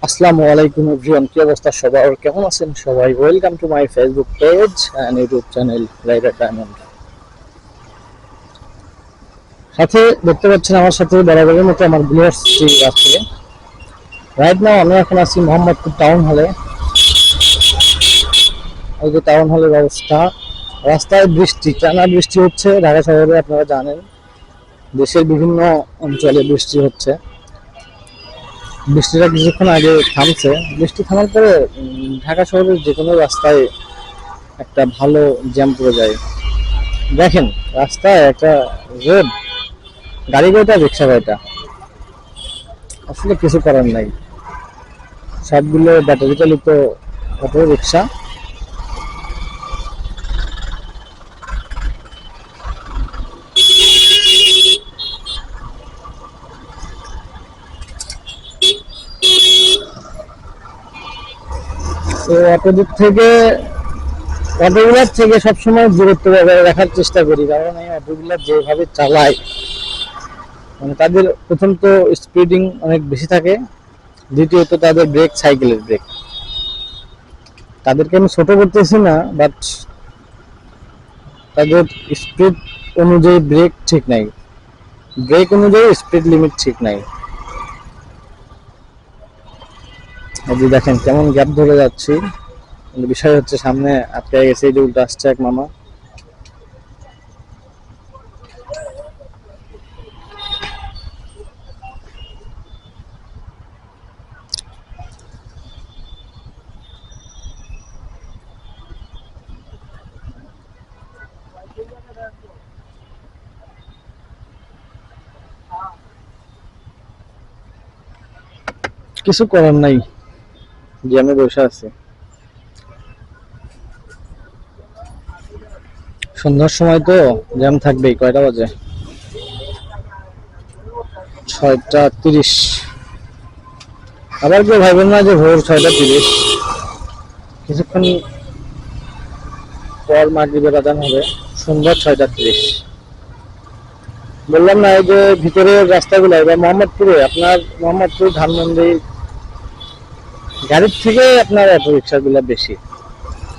আসসালামু আলাইকুম এভরিওয়ান, কি অবস্থা সবার, কেমন আছেন সবাই? Welcome to my Facebook page and YouTube channel rider diamond. সাথে দেখতে পাচ্ছেন আমার সাথে বরাবরের মতো আমার ভিউয়ার্স আছে। রাইট নাও আমি এখন আছি মোহাম্মদপুর টাউন হলে। এই যে টাউন হলের অবস্থা, রাস্তায় বৃষ্টি, টানা বৃষ্টি হচ্ছে। ঢাকা শহরে আপনারা জানেন দেশের বিভিন্ন অঞ্চলে বৃষ্টি হচ্ছে। বৃষ্টিটা কিছুক্ষণ আগে থামছে। বৃষ্টি থামার পরে ঢাকা শহরের যে কোনো রাস্তায় একটা ভালো জ্যাম পড়ে যায়। দেখেন রাস্তায় একটা রোড, গাড়ি কয়টা, রিক্সা কয়টা, আসলে কিছু করার নাই। সবগুলো ব্যাটারি চালিত অটো রিক্সা। তো অটোগুলার থেকে সবসময় দূরত্ব বজায় রাখার চেষ্টা করি, কারণ এই অটোগুলার যেভাবে চালায়, মানে তাদের প্রথম তো স্পিডিং অনেক বেশি থাকে, দ্বিতীয়ত তাদের ব্রেক সাইকেলের ব্রেক। তাদেরকে আমি ছোট করতেছি না, বাট তাদের স্পিড অনুযায়ী ব্রেক ঠিক নাই, ব্রেক অনুযায়ী স্পিড লিমিট ঠিক নাই। এই দেখেন কেমন গ্যাপ ধরে যাচ্ছি। কিন্তু বিষয় হচ্ছে সামনে আটকে গেছে, এই যে উল্টো আসছে এক মামা। কিছু করার নাই, জ্যামে বসে আছে। সন্ধ্যার সময় তো জ্যাম থাকবেই। কয়টা বাজে? 6টা 30। আবার কেউ ভাইবেন না যে ভোর 6টা 30। কিছুক্ষণ পর মাগরিবের আজান হবে, সন্ধ্যা 6টা 30। বললাম না, এই যে ভিতরের রাস্তাগুলো, এবার মোহাম্মদপুরে, আপনার মোহাম্মদপুর ধানমন্ডি গাড়ির থেকে আপনার অটো রিক্সা গুলা বেশি,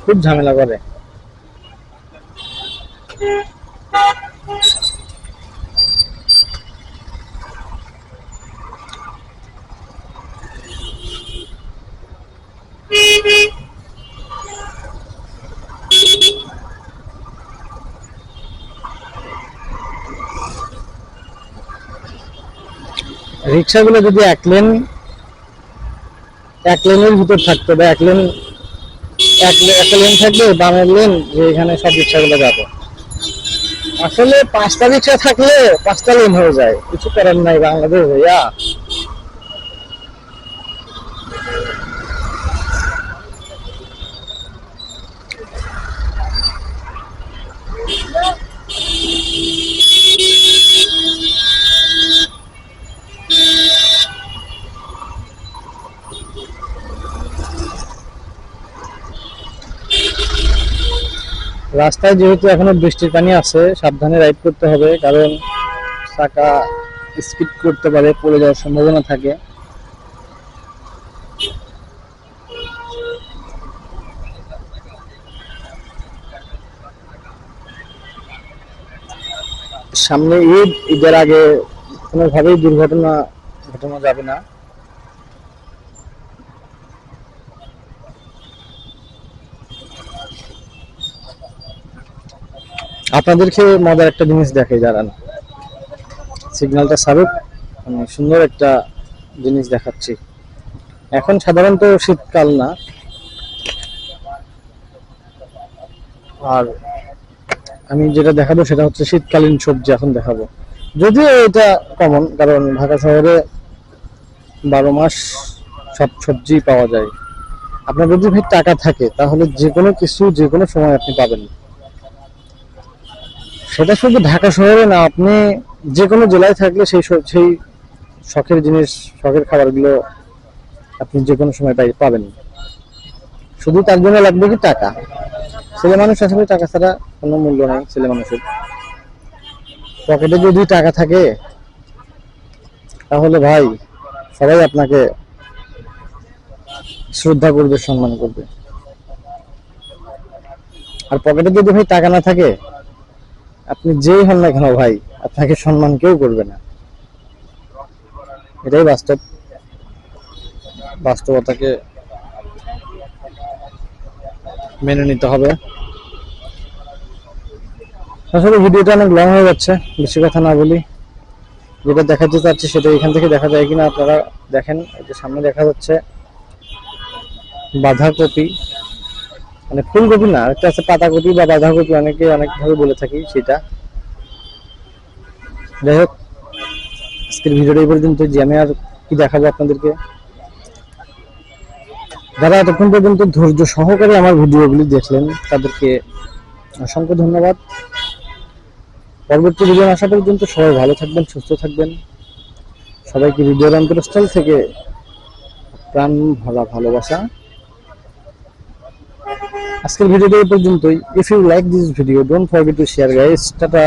খুব ঝামেলা করে। রিক্সাগুলো যদি এক লেনের ভিতর থাকতো, বা একটা লেন থাকবে বামের লেন, যে এখানে সব রিক্সাগুলো যাবে। আসলে 5টা রিক্সা থাকলে 5টা লেন হয়ে যায়, কিছু করার নাই বাংলাদেশ ভাইয়া। রাস্তায় যেহেতু এখনো বৃষ্টির পানি আছে, সাবধানে রাইড করতে হবে, কারণ চাকা স্কিড করতে পারে, পড়ে যাওয়ার সম্ভাবনা থাকে। সামনে ঈদ, ঈদের আগে কোনোভাবেই দুর্ঘটনা ঘটানো যাবে না। আপনাদেরকে মজার একটা জিনিস দেখাই, দাঁড়ান, সিগন্যালটা ছাড়ুক, সুন্দর একটা জিনিস দেখাচ্ছি। এখন সাধারণত শীতকাল না, আর আমি যেটা দেখাবো সেটা হচ্ছে শীতকালীন সবজি এখন দেখাবো। যদিও এটা কমন, কারণ ঢাকা শহরে 12 মাস সব সবজি পাওয়া যায়। আপনার যদি ভাই টাকা থাকে তাহলে যে কোনো কিছু যে কোনো সময় আপনি পাবেন। সেটা শুধু ঢাকা শহরে না, আপনি যে কোনো জেলায় থাকলে সেই শখের জিনিস, শখের খাবারগুলো আপনি যে কোনো সময় পাবেন। শুধু তার জন্য লাগবে কি টাকা। ছেলে মানুষ আসলে টাকা ছাড়া কোনো মূল্য নাই। ছেলে মানুষের পকেটে যদি টাকা থাকে তাহলে ভাই সবাই আপনাকে শ্রদ্ধা করবে, সম্মান করবে। আর পকেটে যদি ভাই টাকা না থাকে, আপনি যেই হন না কেন ভাই, আপনাকে সম্মান কেউ করবে না। এটাই বাস্তব, বাস্তবতাকে মেনে নিতে হবে। আসলে ভিডিওটা অনেক লং হয়ে যাচ্ছে, বেশি কথা না বলি। যেটা দেখাতে চাচ্ছি সেটা এখান থেকে দেখা যায় কিনা আপনারা দেখেন। এই যে সামনে দেখা যাচ্ছে বাঁধাকপি, মানে ফুলকপি না, একটা আছে পাতাকপি বা বাঁধাকপি, অনেকে অনেকভাবে বলে থাকি সেটা। যাই হোক, আজকের ভিডিওটা এই পর্যন্ত। যে আমি আর কি দেখাবো আপনাদেরকে। যারা এতক্ষণ পর্যন্ত ধৈর্য সহকারে আমার ভিডিওগুলি দেখলেন তাদেরকে অসংখ্য ধন্যবাদ। পরবর্তী ভিডিও আসা পর্যন্ত সবাই ভালো থাকবেন, সুস্থ থাকবেন। সবাইকে ভিডিওর অন্তরস্থল থেকে প্রাণ ভরা ভালোবাসা। আজকের ভিডিওটা এই পর্যন্তই। If you like this video, don't forget to share guys. Tata.